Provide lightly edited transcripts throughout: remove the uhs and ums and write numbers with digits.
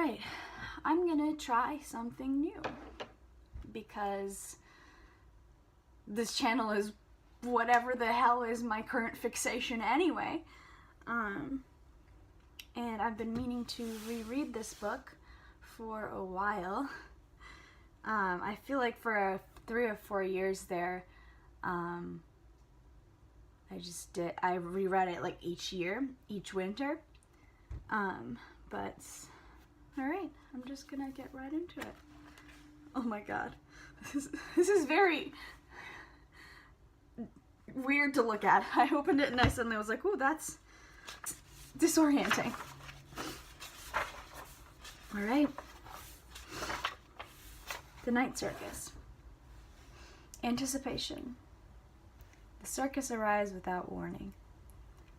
Alright, I'm gonna try something new because this channel is whatever the hell is my current fixation anyway. And I've been meaning to reread this book for a while. I feel like for 3 or 4 years there, I reread it like each year, each winter. But alright, I'm just gonna get right into it. Oh my god. This is very weird to look at. I opened it and I suddenly was like, ooh, that's disorienting. Alright. The Night Circus. Anticipation. The circus arrives without warning.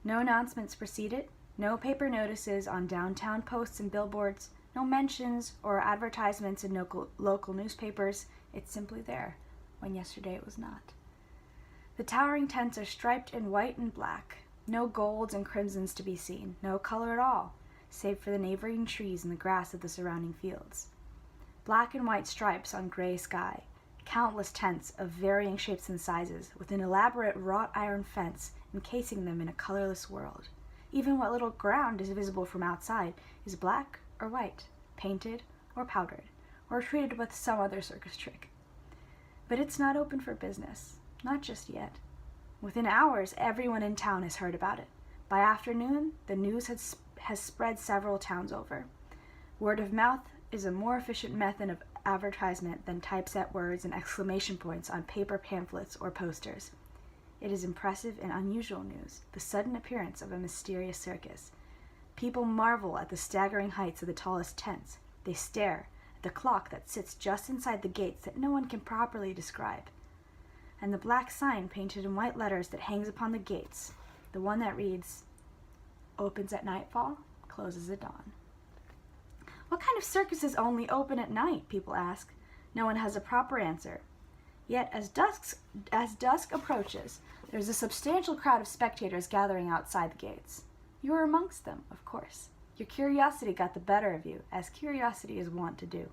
No announcements precede it, no paper notices on downtown posts and billboards, no mentions or advertisements in local newspapers. It's simply there, when yesterday it was not. The towering tents are striped in white and black. No golds and crimsons to be seen, no color at all, save for the neighboring trees and the grass of the surrounding fields. Black and white stripes on gray sky, countless tents of varying shapes and sizes, with an elaborate wrought iron fence encasing them in a colorless world. Even what little ground is visible from outside is black or white, painted or powdered, or treated with some other circus trick. But it's not open for business, not just yet. Within hours, everyone in town has heard about it. By afternoon, the news has spread several towns over. Word of mouth is a more efficient method of advertisement than typeset words and exclamation points on paper pamphlets or posters. It is impressive and unusual news, the sudden appearance of a mysterious circus. People marvel at the staggering heights of the tallest tents. They stare at the clock that sits just inside the gates that no one can properly describe. And the black sign painted in white letters that hangs upon the gates, the one that reads, "Opens at nightfall, closes at dawn." What kind of circuses only open at night, people ask. No one has a proper answer. Yet as dusk approaches, there's a substantial crowd of spectators gathering outside the gates. You are amongst them, of course. Your curiosity got the better of you, as curiosity is wont to do.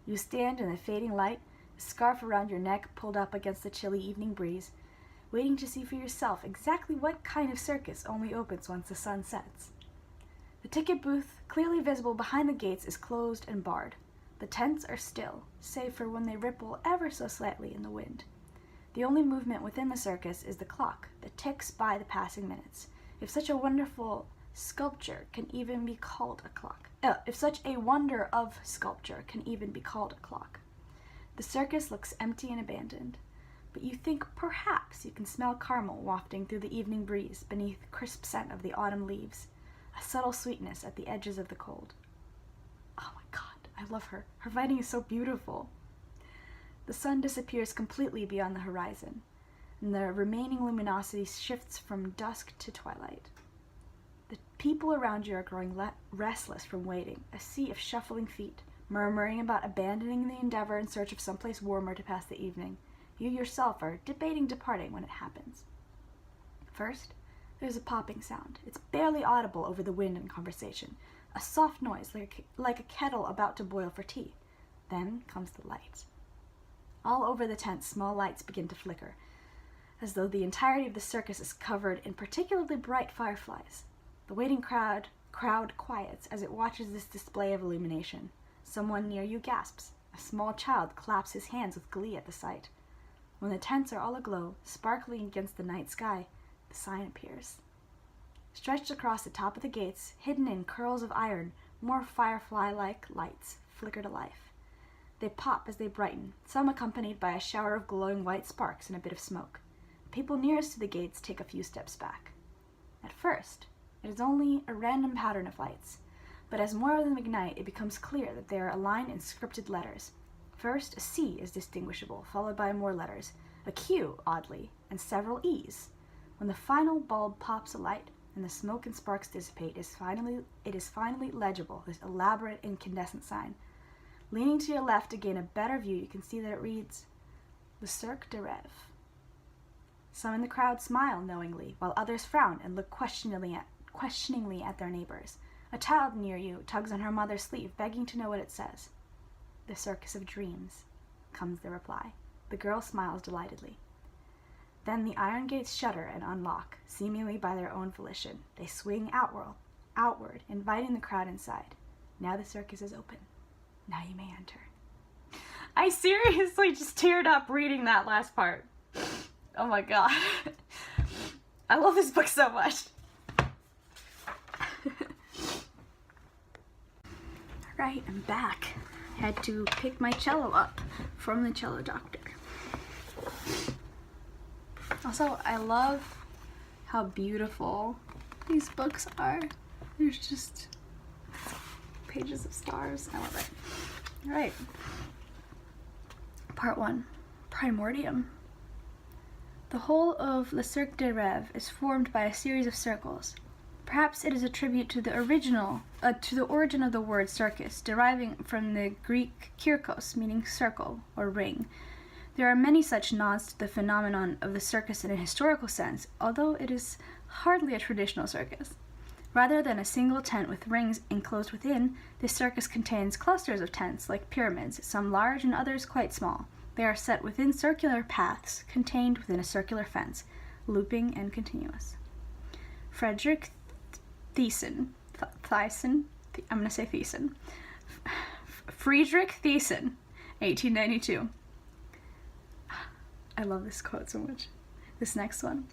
You stand in the fading light, a scarf around your neck pulled up against the chilly evening breeze, waiting to see for yourself exactly what kind of circus only opens once the sun sets. The ticket booth, clearly visible behind the gates, is closed and barred. The tents are still, save for when they ripple ever so slightly in the wind. The only movement within the circus is the clock that ticks by the passing minutes. If such a wonderful sculpture can even be called a clock. If such a wonder of sculpture can even be called a clock. The circus looks empty and abandoned, but you think perhaps you can smell caramel wafting through the evening breeze beneath the crisp scent of the autumn leaves, a subtle sweetness at the edges of the cold. Oh my god, I love her. Her writing is so beautiful. The sun disappears completely beyond the horizon, and the remaining luminosity shifts from dusk to twilight. The people around you are growing restless from waiting, a sea of shuffling feet, murmuring about abandoning the endeavor in search of someplace warmer to pass the evening. You yourself are debating departing when it happens. First, there's a popping sound. It's barely audible over the wind and conversation, a soft noise like a kettle about to boil for tea. Then comes the light. All over the tent, small lights begin to flicker, as though the entirety of the circus is covered in particularly bright fireflies. The waiting crowd quiets as it watches this display of illumination. Someone near you gasps. A small child claps his hands with glee at the sight. When the tents are all aglow, sparkling against the night sky, the sign appears. Stretched across the top of the gates, hidden in curls of iron, more firefly-like lights flicker to life. They pop as they brighten, some accompanied by a shower of glowing white sparks and a bit of smoke. The people nearest to the gates take a few steps back. At first, it is only a random pattern of lights, but as more of them ignite, it becomes clear that they are aligned in scripted letters. First, a C is distinguishable, followed by more letters, a Q, oddly, and several E's. When the final bulb pops alight and the smoke and sparks dissipate, it is finally legible, this elaborate incandescent sign. Leaning to your left to gain a better view, you can see that it reads, "The Cirque de Rêve." Some in the crowd smile knowingly, while others frown and look questioningly at their neighbors. A child near you tugs on her mother's sleeve, begging to know what it says. The circus of dreams, comes the reply. The girl smiles delightedly. Then the iron gates shudder and unlock, seemingly by their own volition. They swing outward, inviting the crowd inside. Now the circus is open. Now you may enter. I seriously just teared up reading that last part. Oh my god. I love this book so much. Alright, I'm back. I had to pick my cello up from the cello doctor. Also, I love how beautiful these books are. There's just pages of stars. I love it. Alright. Part 1. Primordium. The whole of Le Cercle des Rêves is formed by a series of circles. Perhaps it is a tribute to the origin of the word circus, deriving from the Greek kyrkos, meaning circle or ring. There are many such nods to the phenomenon of the circus in a historical sense, although it is hardly a traditional circus. Rather than a single tent with rings enclosed within, this circus contains clusters of tents, like pyramids, some large and others quite small. They are set within circular paths, contained within a circular fence, looping and continuous. Friedrich Thiessen, I'm going to say Thiessen. Friedrich Thiessen, 1892. I love this quote so much. This next one.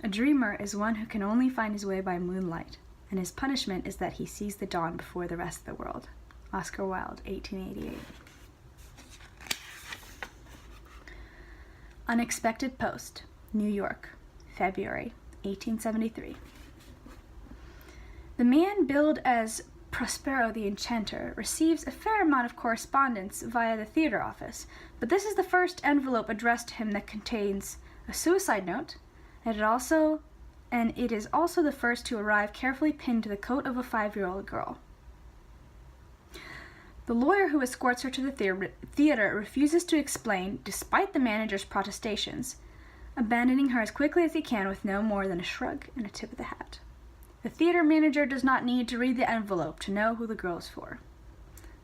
A dreamer is one who can only find his way by moonlight, and his punishment is that he sees the dawn before the rest of the world. Oscar Wilde, 1888. Unexpected Post, New York, February, 1873. The man billed as Prospero the Enchanter receives a fair amount of correspondence via the theater office, but this is the first envelope addressed to him that contains a suicide note, and it is also the first to arrive carefully pinned to the coat of a 5-year-old girl. The lawyer who escorts her to the theater refuses to explain, despite the manager's protestations, abandoning her as quickly as he can with no more than a shrug and a tip of the hat. The theater manager does not need to read the envelope to know who the girl is for.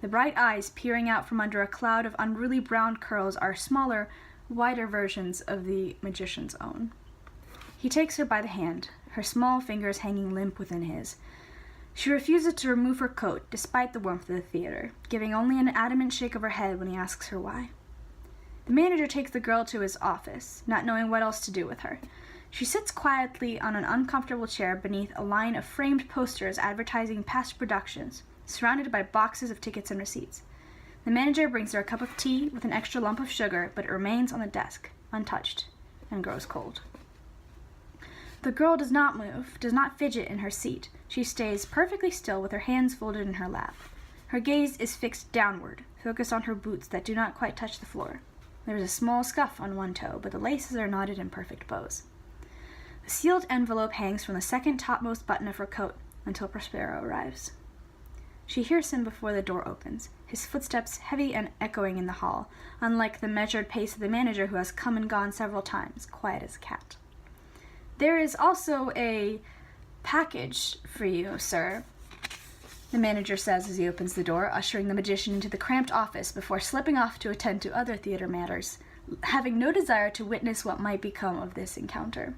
The bright eyes peering out from under a cloud of unruly brown curls are smaller, wider versions of the magician's own. He takes her by the hand, her small fingers hanging limp within his. She refuses to remove her coat, despite the warmth of the theater, giving only an adamant shake of her head when he asks her why. The manager takes the girl to his office, not knowing what else to do with her. She sits quietly on an uncomfortable chair beneath a line of framed posters advertising past productions, surrounded by boxes of tickets and receipts. The manager brings her a cup of tea with an extra lump of sugar, but it remains on the desk, untouched, and grows cold. The girl does not move, does not fidget in her seat. She stays perfectly still with her hands folded in her lap. Her gaze is fixed downward, focused on her boots that do not quite touch the floor. There is a small scuff on one toe, but the laces are knotted in perfect bows. A sealed envelope hangs from the second topmost button of her coat until Prospero arrives. She hears him before the door opens, his footsteps heavy and echoing in the hall, unlike the measured pace of the manager who has come and gone several times, quiet as a cat. There is also a package for you, sir, the manager says as he opens the door, ushering the magician into the cramped office before slipping off to attend to other theater matters, having no desire to witness what might become of this encounter.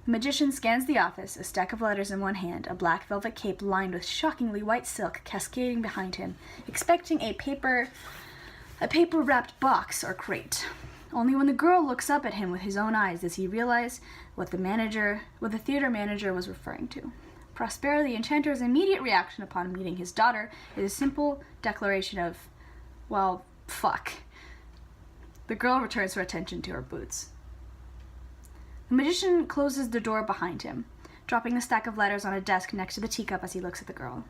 The magician scans the office, a stack of letters in one hand, a black velvet cape lined with shockingly white silk cascading behind him, expecting a paper-wrapped box or crate. Only when the girl looks up at him with his own eyes does he realize what the theater manager was referring to. Prospero the Enchanter's immediate reaction upon meeting his daughter is a simple declaration of, well, fuck. The girl returns her attention to her boots. The magician closes the door behind him, dropping the stack of letters on a desk next to the teacup as he looks at the girl.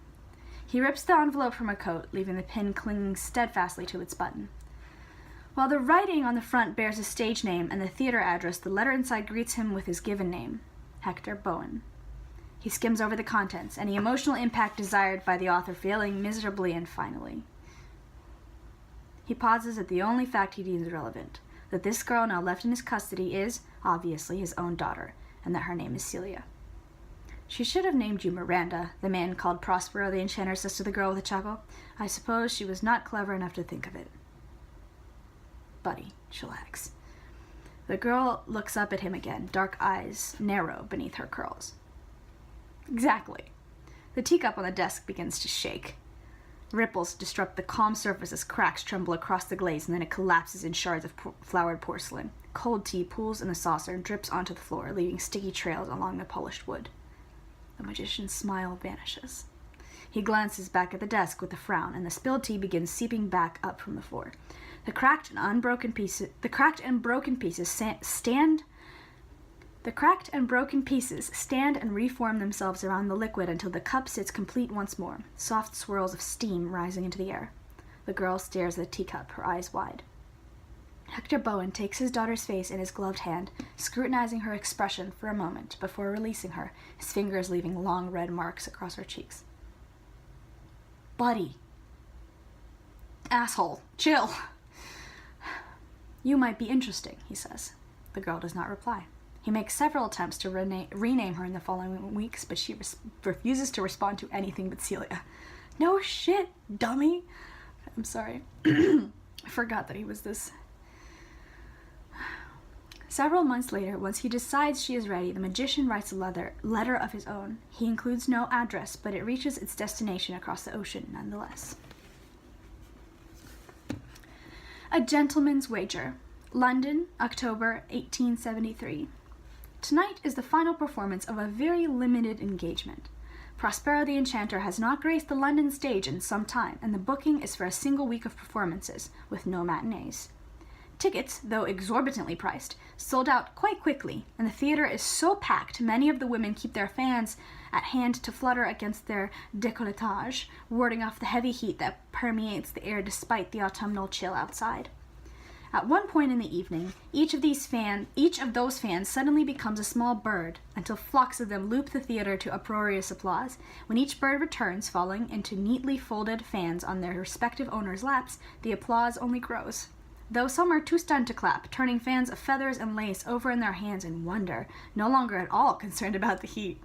He rips the envelope from her coat, leaving the pin clinging steadfastly to its button. While the writing on the front bears his stage name and the theater address, the letter inside greets him with his given name, Hector Bowen. He skims over the contents, any emotional impact desired by the author failing miserably and finally. He pauses at the only fact he deems relevant, that this girl now left in his custody is, obviously, his own daughter, and that her name is Celia. She should have named you Miranda, the man called Prospero the enchanter says to the girl with a chuckle. I suppose she was not clever enough to think of it. Buddy, chillax. The girl looks up at him again, dark eyes narrow beneath her curls. Exactly. The teacup on the desk begins to shake. Ripples disrupt the calm surface as cracks tremble across the glaze, and then it collapses in shards of floured porcelain. Cold tea pools in the saucer and drips onto the floor, leaving sticky trails along the polished wood. The magician's smile vanishes. He glances back at the desk with a frown, and the spilled tea begins seeping back up from the floor. The cracked and broken pieces stand and reform themselves around the liquid until the cup sits complete once more, soft swirls of steam rising into the air. The girl stares at the teacup, her eyes wide. Hector Bowen takes his daughter's face in his gloved hand, scrutinizing her expression for a moment before releasing her, his fingers leaving long red marks across her cheeks. Buddy. Asshole. Chill. You might be interesting, he says. The girl does not reply. He makes several attempts to rename her in the following weeks, but she refuses to respond to anything but Celia. No shit, dummy. I'm sorry. I forgot that he was this. Several months later, once he decides she is ready, the magician writes a letter of his own. He includes no address, but it reaches its destination across the ocean nonetheless. A Gentleman's Wager. London, October 1873. Tonight is the final performance of a very limited engagement. Prospero the Enchanter has not graced the London stage in some time, and the booking is for a single week of performances, with no matinees. Tickets, though exorbitantly priced, sold out quite quickly, and the theater is so packed many of the women keep their fans at hand to flutter against their décolletage, warding off the heavy heat that permeates the air despite the autumnal chill outside. At one point in the evening, each of those fans suddenly becomes a small bird, until flocks of them loop the theater to uproarious applause. When each bird returns, falling into neatly folded fans on their respective owners' laps, the applause only grows. Though some are too stunned to clap, turning fans of feathers and lace over in their hands in wonder, no longer at all concerned about the heat.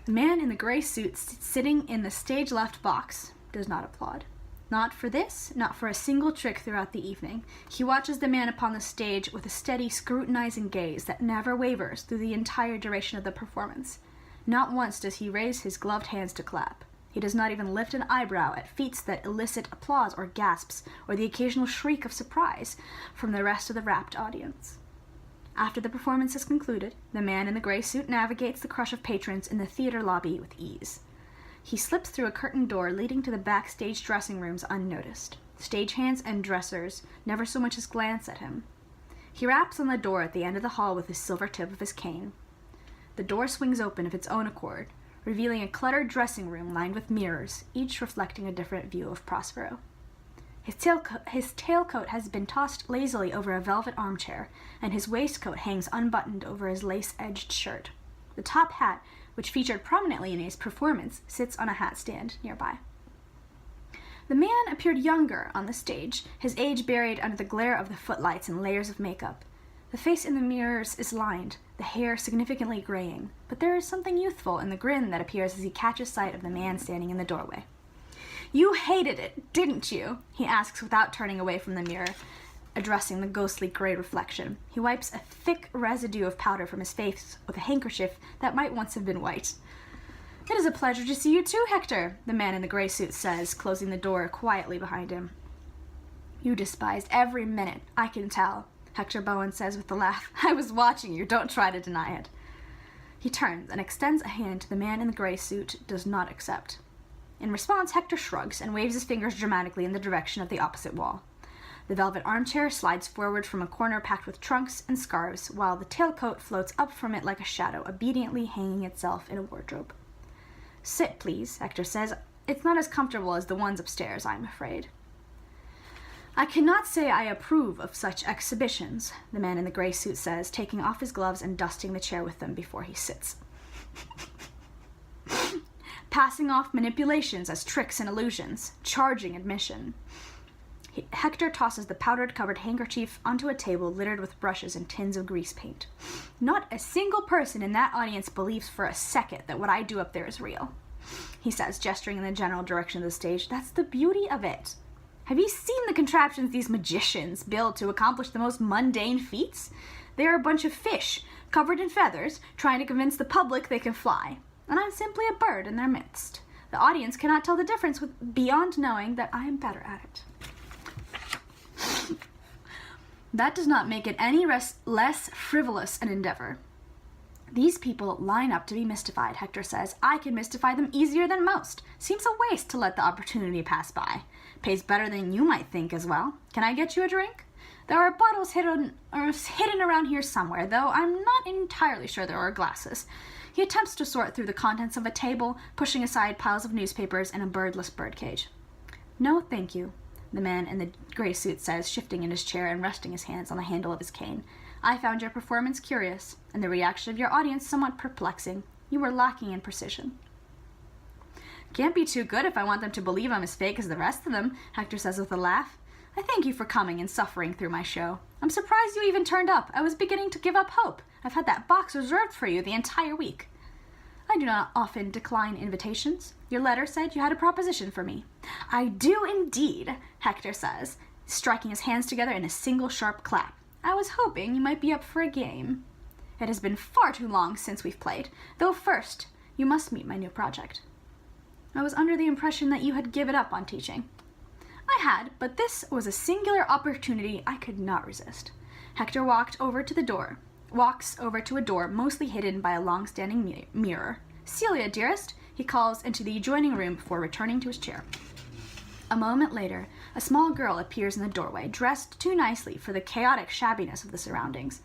The man in the gray suit sitting in the stage-left box does not applaud. Not for this, not for a single trick throughout the evening. He watches the man upon the stage with a steady, scrutinizing gaze that never wavers through the entire duration of the performance. Not once does he raise his gloved hands to clap. He does not even lift an eyebrow at feats that elicit applause or gasps, or the occasional shriek of surprise from the rest of the rapt audience. After the performance is concluded, the man in the gray suit navigates the crush of patrons in the theater lobby with ease. He slips through a curtained door leading to the backstage dressing rooms unnoticed. Stagehands and dressers never so much as glance at him. He raps on the door at the end of the hall with the silver tip of his cane. The door swings open of its own accord, revealing a cluttered dressing room lined with mirrors, each reflecting a different view of Prospero. His tailcoat has been tossed lazily over a velvet armchair, and his waistcoat hangs unbuttoned over his lace-edged shirt. The top hat, which featured prominently in his performance, sits on a hat stand nearby. The man appeared younger on the stage, his age buried under the glare of the footlights and layers of makeup. The face in the mirrors is lined, the hair significantly graying, but there is something youthful in the grin that appears as he catches sight of the man standing in the doorway. "You hated it, didn't you?" he asks without turning away from the mirror, addressing the ghostly gray reflection. He wipes a thick residue of powder from his face with a handkerchief that might once have been white. "It is a pleasure to see you too, Hector," the man in the gray suit says, closing the door quietly behind him. "You despised every minute, I can tell," Hector Bowen says with a laugh. "I was watching you, don't try to deny it." He turns and extends a hand to the man in the gray suit, does not accept. In response, Hector shrugs and waves his fingers dramatically in the direction of the opposite wall. The velvet armchair slides forward from a corner packed with trunks and scarves, while the tailcoat floats up from it like a shadow, obediently hanging itself in a wardrobe. "Sit, please," Hector says. "It's not as comfortable as the ones upstairs, I'm afraid." "I cannot say I approve of such exhibitions," the man in the gray suit says, taking off his gloves and dusting the chair with them before he sits. "Passing off manipulations as tricks and illusions, charging admission." Hector tosses the powdered-covered handkerchief onto a table littered with brushes and tins of grease paint. Not a single person in that audience believes for a second that what I do up there is real, he says, gesturing in the general direction of the stage. That's the beauty of it. Have you seen the contraptions these magicians build to accomplish the most mundane feats? They are a bunch of fish, covered in feathers, trying to convince the public they can fly. And I'm simply a bird in their midst. The audience cannot tell the difference beyond knowing that I am better at it. That does not make it any less frivolous an endeavor. These people line up to be mystified, Hector says. I can mystify them easier than most. Seems a waste to let the opportunity pass by. Pays better than you might think as well. Can I get you a drink? There are bottles hidden around here somewhere, though I'm not entirely sure there are glasses. He attempts to sort through the contents of a table, pushing aside piles of newspapers and a birdless birdcage. No, thank you, the man in the gray suit says, shifting in his chair and resting his hands on the handle of his cane. I found your performance curious, and the reaction of your audience somewhat perplexing. You were lacking in precision. Can't be too good if I want them to believe I'm as fake as the rest of them, Hector says with a laugh. I thank you for coming and suffering through my show. I'm surprised you even turned up. I was beginning to give up hope. I've had that box reserved for you the entire week. I do not often decline invitations. Your letter said you had a proposition for me. I do indeed, Hector says, striking his hands together in a single sharp clap. I was hoping you might be up for a game. It has been far too long since we've played, though first, you must meet my new project. I was under the impression that you had given up on teaching. I had, but this was a singular opportunity I could not resist. Hector walks over to a door mostly hidden by a long-standing mirror. Celia, dearest, he calls into the adjoining room before returning to his chair. A moment later, a small girl appears in the doorway, dressed too nicely for the chaotic shabbiness of the surroundings.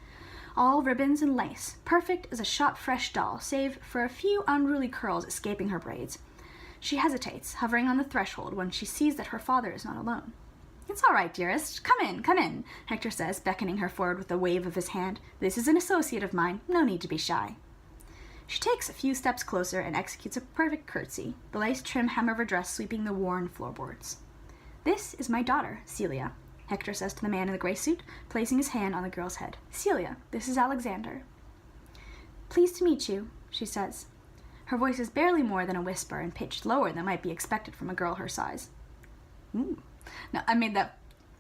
All ribbons and lace, perfect as a shop-fresh doll, save for a few unruly curls escaping her braids. She hesitates, hovering on the threshold when she sees that her father is not alone. It's all right, dearest. Come in, Hector says, beckoning her forward with a wave of his hand. This is an associate of mine. No need to be shy. She takes a few steps closer and executes a perfect curtsy, the lace-trimmed hem of her dress sweeping the worn floorboards. This is my daughter, Celia, Hector says to the man in the gray suit, placing his hand on the girl's head. Celia, this is Alexander. Pleased to meet you, she says. Her voice is barely more than a whisper and pitched lower than might be expected from a girl her size. Ooh. Now, I made that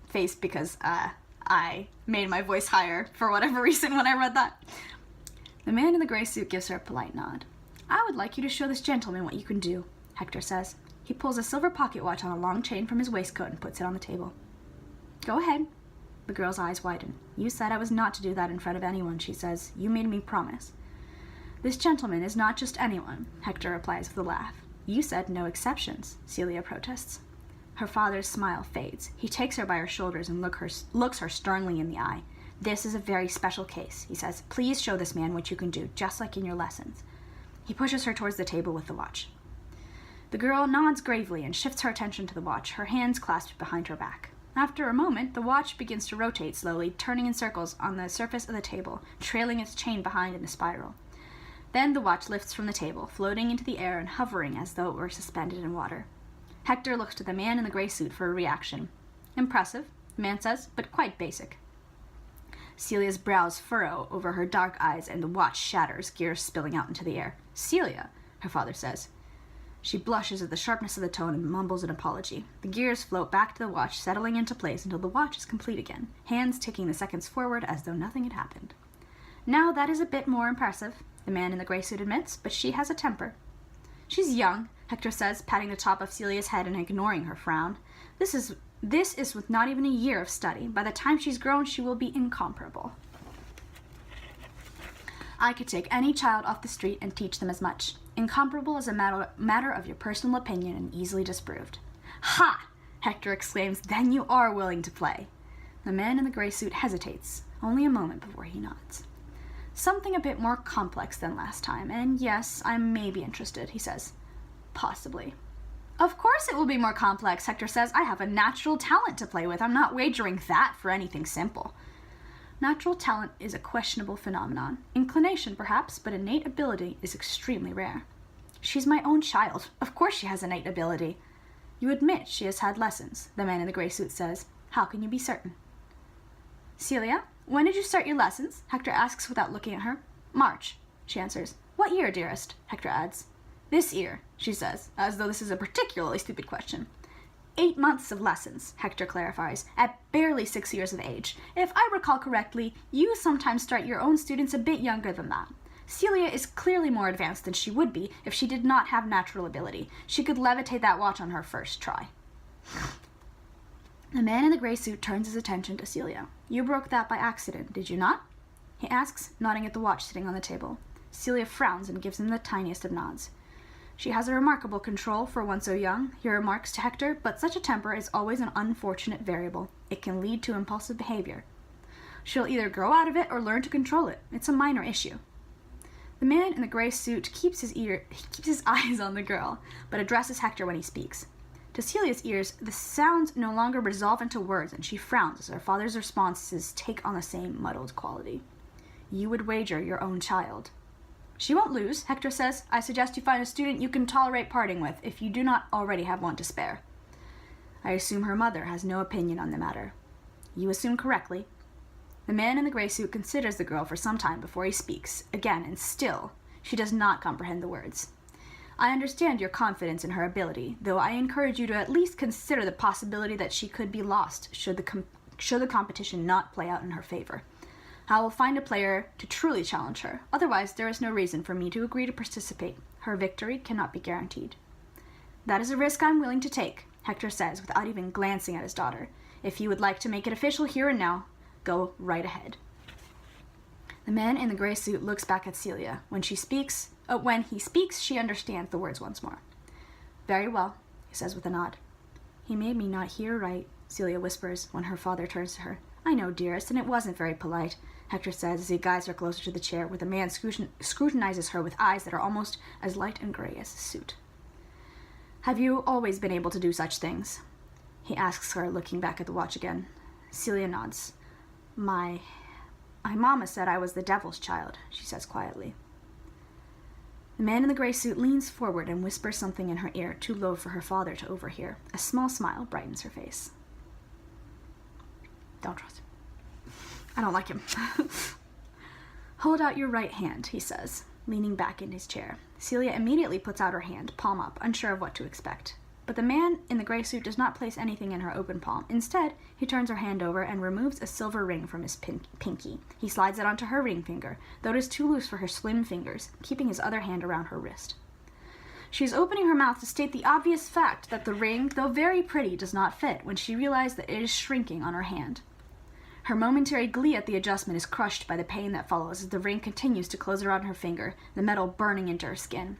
face because I made my voice higher for whatever reason when I read that. The man in the gray suit gives her a polite nod. I would like you to show this gentleman what you can do, Hector says. He pulls a silver pocket watch on a long chain from his waistcoat and puts it on the table. Go ahead. The girl's eyes widen. You said I was not to do that in front of anyone, she says. You made me promise. This gentleman is not just anyone, Hector replies with a laugh. You said no exceptions, Celia protests. Her father's smile fades. He takes her by her shoulders and looks her sternly in the eye. This is a very special case, he says. Please show this man what you can do, just like in your lessons. He pushes her towards the table with the watch. The girl nods gravely and shifts her attention to the watch, her hands clasped behind her back. After a moment, the watch begins to rotate slowly, turning in circles on the surface of the table, trailing its chain behind in a spiral. Then the watch lifts from the table, floating into the air and hovering as though it were suspended in water. Hector looks to the man in the gray suit for a reaction. Impressive, the man says, but quite basic. Celia's brows furrow over her dark eyes and the watch shatters, gears spilling out into the air. Celia, her father says. She blushes at the sharpness of the tone and mumbles an apology. The gears float back to the watch, settling into place until the watch is complete again, hands ticking the seconds forward as though nothing had happened. Now that is a bit more impressive, the man in the gray suit admits, but she has a temper. She's young, Hector says, patting the top of Celia's head and ignoring her frown. This is with not even a year of study. By the time she's grown, she will be incomparable. I could take any child off the street and teach them as much. Incomparable is a matter of your personal opinion and easily disproved. Ha! Hector exclaims, then you are willing to play. The man in the gray suit hesitates, only a moment before he nods. Something a bit more complex than last time, and yes, I may be interested, he says. Possibly. Of course it will be more complex, Hector says. I have a natural talent to play with. I'm not wagering that for anything simple. Natural talent is a questionable phenomenon. Inclination, perhaps, but innate ability is extremely rare. She's my own child. Of course she has innate ability. You admit she has had lessons, the man in the gray suit says. How can you be certain? Celia, when did you start your lessons? Hector asks without looking at her. March, she answers. What year, dearest? Hector adds. This year, she says, as though this is a particularly stupid question. 8 months of lessons, Hector clarifies, at barely 6 years of age. If I recall correctly, you sometimes start your own students a bit younger than that. Celia is clearly more advanced than she would be if she did not have natural ability. She could levitate that watch on her first try. The man in the gray suit turns his attention to Celia. You broke that by accident, did you not? He asks, nodding at the watch sitting on the table. Celia frowns and gives him the tiniest of nods. She has a remarkable control for one so young, he remarks to Hector, but such a temper is always an unfortunate variable. It can lead to impulsive behavior. She'll either grow out of it or learn to control it. It's a minor issue. The man in the gray suit keeps his eyes on the girl, but addresses Hector when he speaks. To Celia's ears, the sounds no longer resolve into words, and she frowns as her father's responses take on the same muddled quality. You would wager your own child. She won't lose, Hector says. I suggest you find a student you can tolerate parting with, if you do not already have one to spare. I assume her mother has no opinion on the matter. You assume correctly. The man in the gray suit considers the girl for some time before he speaks, again, and still, she does not comprehend the words. I understand your confidence in her ability, though I encourage you to at least consider the possibility that she could be lost should the competition not play out in her favor. I will find a player to truly challenge her. Otherwise, there is no reason for me to agree to participate. Her victory cannot be guaranteed. That is a risk I'm willing to take, Hector says, without even glancing at his daughter. If you would like to make it official here and now, go right ahead. The man in the gray suit looks back at Celia. When he speaks, she understands the words once more. Very well, he says with a nod. He made me not hear right, Celia whispers when her father turns to her. I know, dearest, and it wasn't very polite, Hector says as he guides her closer to the chair, where the man scrutinizes her with eyes that are almost as light and gray as his suit. Have you always been able to do such things? He asks her, looking back at the watch again. Celia nods. My mama said I was the devil's child, she says quietly. The man in the gray suit leans forward and whispers something in her ear, too low for her father to overhear. A small smile brightens her face. Don't trust him. I don't like him. Hold out your right hand, he says, leaning back in his chair. Celia immediately puts out her hand, palm up, unsure of what to expect. But the man in the gray suit does not place anything in her open palm. Instead, he turns her hand over and removes a silver ring from his pinky. He slides it onto her ring finger, though it is too loose for her slim fingers, keeping his other hand around her wrist. She is opening her mouth to state the obvious fact that the ring, though very pretty, does not fit, when she realizes that it is shrinking on her hand. Her momentary glee at the adjustment is crushed by the pain that follows as the ring continues to close around her finger, the metal burning into her skin.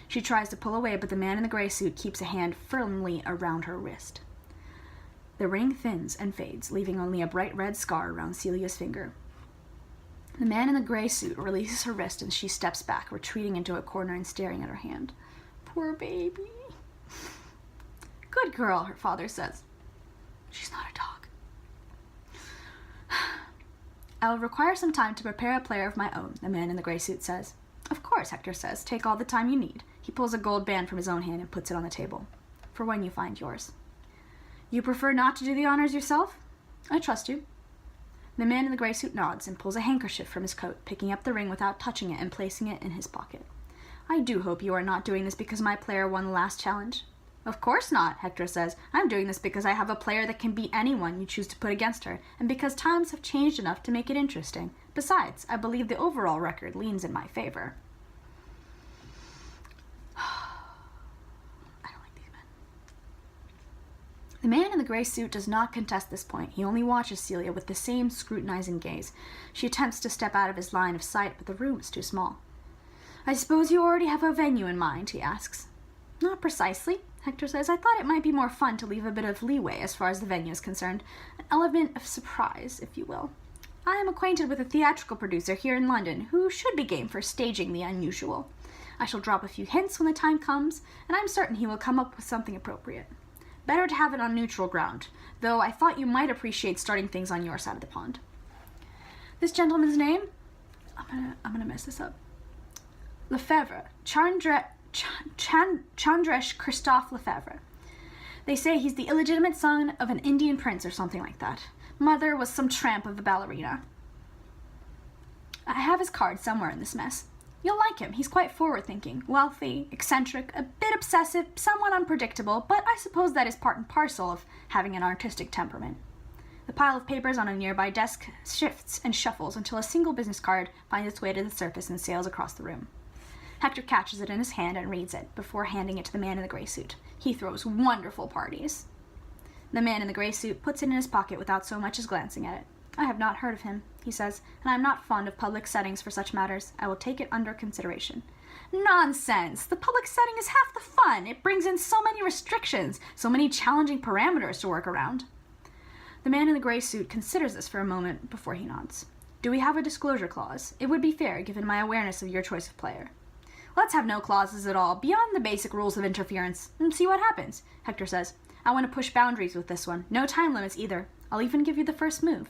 She tries to pull away, but the man in the gray suit keeps a hand firmly around her wrist. The ring thins and fades, leaving only a bright red scar around Celia's finger. The man in the gray suit releases her wrist and she steps back, retreating into a corner and staring at her hand. Poor baby. Good girl, her father says. She's not a dog. I will require some time to prepare a player of my own, the man in the gray suit says. Of course, Hector says. Take all the time you need. He pulls a gold band from his own hand and puts it on the table. For when you find yours. You prefer not to do the honors yourself? I trust you. The man in the gray suit nods and pulls a handkerchief from his coat, picking up the ring without touching it and placing it in his pocket. I do hope you are not doing this because my player won the last challenge. Of course not, Hector says. I'm doing this because I have a player that can beat anyone you choose to put against her, and because times have changed enough to make it interesting. Besides, I believe the overall record leans in my favor. I don't like these men. The man in the gray suit does not contest this point. He only watches Celia with the same scrutinizing gaze. She attempts to step out of his line of sight, but the room is too small. I suppose you already have a venue in mind, he asks. Not precisely, Hector says. I thought it might be more fun to leave a bit of leeway as far as the venue is concerned. An element of surprise, if you will. I am acquainted with a theatrical producer here in London who should be game for staging the unusual. I shall drop a few hints when the time comes, and I'm certain he will come up with something appropriate. Better to have it on neutral ground, though I thought you might appreciate starting things on your side of the pond. This gentleman's name? I'm gonna mess this up. Lefebvre. Chandresh Christophe Lefebvre. They say he's the illegitimate son of an Indian prince or something like that. Mother was some tramp of a ballerina. I have his card somewhere in this mess. You'll like him. He's quite forward-thinking, wealthy, eccentric, a bit obsessive, somewhat unpredictable, but I suppose that is part and parcel of having an artistic temperament. The pile of papers on a nearby desk shifts and shuffles until a single business card finds its way to the surface and sails across the room. Hector catches it in his hand and reads it before handing it to the man in the gray suit. He throws wonderful parties. The man in the gray suit puts it in his pocket without so much as glancing at it. I have not heard of him, he says, and I am not fond of public settings for such matters. I will take it under consideration. Nonsense! The public setting is half the fun. It brings in so many restrictions, so many challenging parameters to work around. The man in the gray suit considers this for a moment before he nods. Do we have a disclosure clause? It would be fair, given my awareness of your choice of player. Let's have no clauses at all, beyond the basic rules of interference, and see what happens, Hector says. I want to push boundaries with this one. No time limits either. I'll even give you the first move.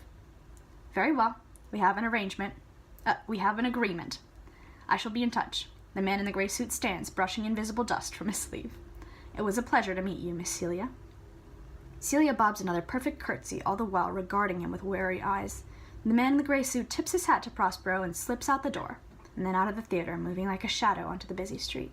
Very well. We have an arrangement. We have an agreement. I shall be in touch. The man in the gray suit stands, brushing invisible dust from his sleeve. It was a pleasure to meet you, Miss Celia. Celia bobs another perfect curtsy, all the while regarding him with wary eyes. The man in the gray suit tips his hat to Prospero and slips out the door, and then out of the theater, moving like a shadow onto the busy street.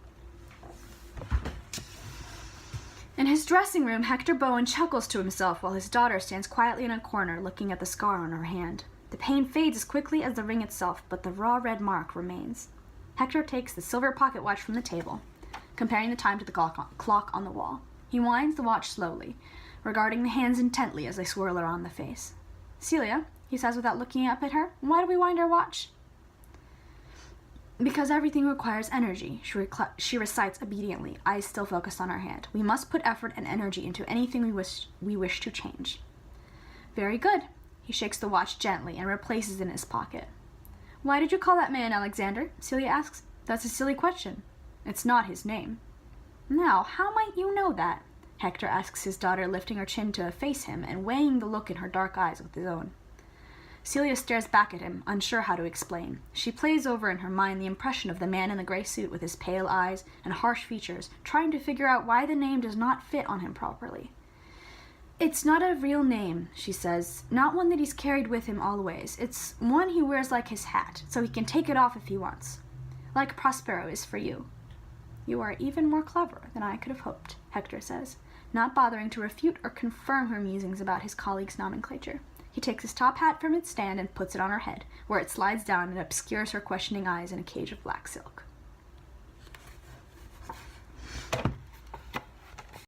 In his dressing room, Hector Bowen chuckles to himself while his daughter stands quietly in a corner looking at the scar on her hand. The pain fades as quickly as the ring itself, but the raw red mark remains. Hector takes the silver pocket watch from the table, comparing the time to the clock on the wall. He winds the watch slowly, regarding the hands intently as they swirl around the face. Celia, he says without looking up at her, why do we wind our watch? Because everything requires energy, she recites obediently, eyes still focused on her hand. We must put effort and energy into anything we wish to change. Very good. He shakes the watch gently and replaces it in his pocket. Why did you call that man Alexander? Celia asks. That's a silly question. It's not his name. Now, how might you know that? Hector asks his daughter, lifting her chin to face him and weighing the look in her dark eyes with his own. Celia stares back at him, unsure how to explain. She plays over in her mind the impression of the man in the gray suit with his pale eyes and harsh features, trying to figure out why the name does not fit on him properly. It's not a real name, she says, not one that he's carried with him always. It's one he wears like his hat, so he can take it off if he wants. Like Prospero is for you. You are even more clever than I could have hoped, Hector says, not bothering to refute or confirm her musings about his colleague's nomenclature. He takes his top hat from its stand and puts it on her head, where it slides down and obscures her questioning eyes in a cage of black silk.